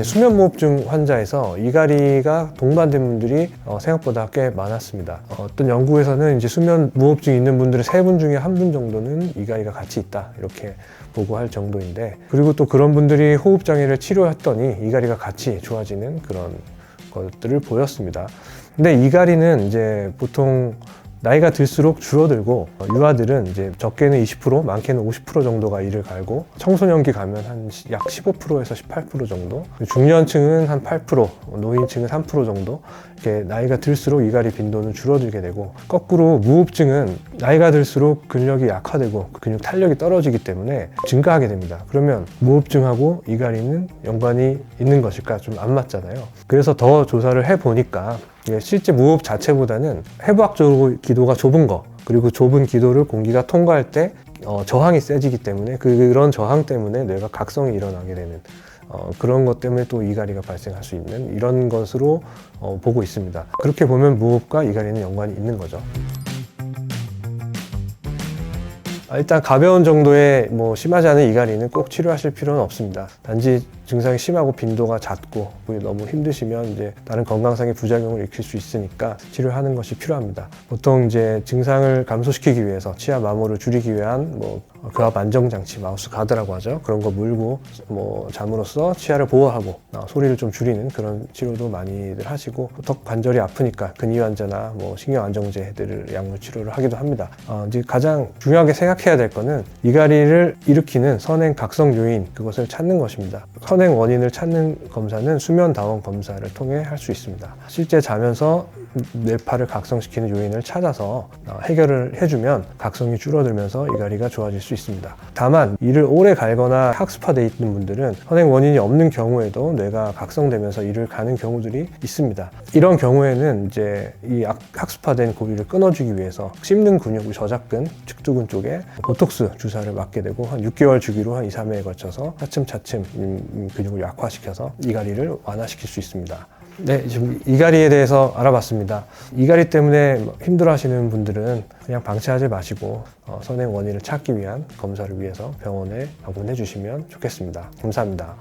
수면무호흡증 환자에서 이갈이가 동반된 분들이 생각보다 꽤 많았습니다. 어떤 연구에서는 이제 수면무호흡증이 있는 분들의 3분 중에 1분 정도는 이갈이가 같이 있다 이렇게 보고할 정도인데, 그리고 또 그런 분들이 호흡장애를 치료했더니 이갈이가 같이 좋아지는 그런 것들을 보였습니다. 근데 이갈이는 이제 보통 나이가 들수록 줄어들고, 유아들은 이제 적게는 20%, 많게는 50% 정도가 이를 갈고, 청소년기 가면 한 약 15%에서 18% 정도, 중년층은 한 8%, 노인층은 3% 정도, 이렇게 나이가 들수록 이갈이 빈도는 줄어들게 되고, 거꾸로 무호흡증은 나이가 들수록 근력이 약화되고 근육 탄력이 떨어지기 때문에 증가하게 됩니다. 그러면 무호흡증하고 이갈이는 연관이 있는 것일까? 좀 안 맞잖아요. 그래서 더 조사를 해보니까 실제 무호흡 자체보다는 해부학적으로 기도가 좁은 거, 그리고 좁은 기도를 공기가 통과할 때 저항이 세지기 때문에 그런 저항 때문에 뇌가 각성이 일어나게 되는 그런 것 때문에 또 이갈이가 발생할 수 있는 이런 것으로 보고 있습니다. 그렇게 보면 무호흡과 이갈이는 연관이 있는 거죠. 일단 가벼운 정도의 심하지 않은 이갈이는 꼭 치료하실 필요는 없습니다. 단지 증상이 심하고 빈도가 낮고 너무 힘드시면 이제 다른 건강상의 부작용을 일으킬 수 있으니까 치료하는 것이 필요합니다. 보통 이제 증상을 감소시키기 위해서 치아 마모를 줄이기 위한 교합 안정 장치, 마우스 가드라고 하죠. 그런 거 물고 잠으로써 치아를 보호하고 소리를 좀 줄이는 그런 치료도 많이들 하시고, 턱 관절이 아프니까 근위 환자나 신경 안정제들을 약물 치료를 하기도 합니다. 이제 가장 중요하게 생각해야 될 거는 이갈이를 일으키는 선행 각성 요인, 그것을 찾는 것입니다. 선행 원인을 찾는 검사는 수면다원 검사를 통해 할 수 있습니다. 실제 자면서 뇌파를 각성시키는 요인을 찾아서 해결을 해주면 각성이 줄어들면서 이갈이가 좋아질 수 있습니다. 다만 이를 오래 갈거나 학습화되어 있는 분들은 선행 원인이 없는 경우에도 뇌가 각성되면서 이를 가는 경우들이 있습니다. 이런 경우에는 이제 이 학습화된 고리를 끊어주기 위해서 씹는 근육, 저작근, 측두근 쪽에 보톡스 주사를 맞게 되고, 한 6개월 주기로 한 2, 3회에 걸쳐서 차츰차츰 근육을 약화시켜서 이갈이를 완화시킬 수 있습니다. 네, 지금 이갈이에 대해서 알아봤습니다. 이갈이 때문에 힘들어하시는 분들은 그냥 방치하지 마시고 선행 원인을 찾기 위한 검사를 위해서 병원에 방문해 주시면 좋겠습니다. 감사합니다.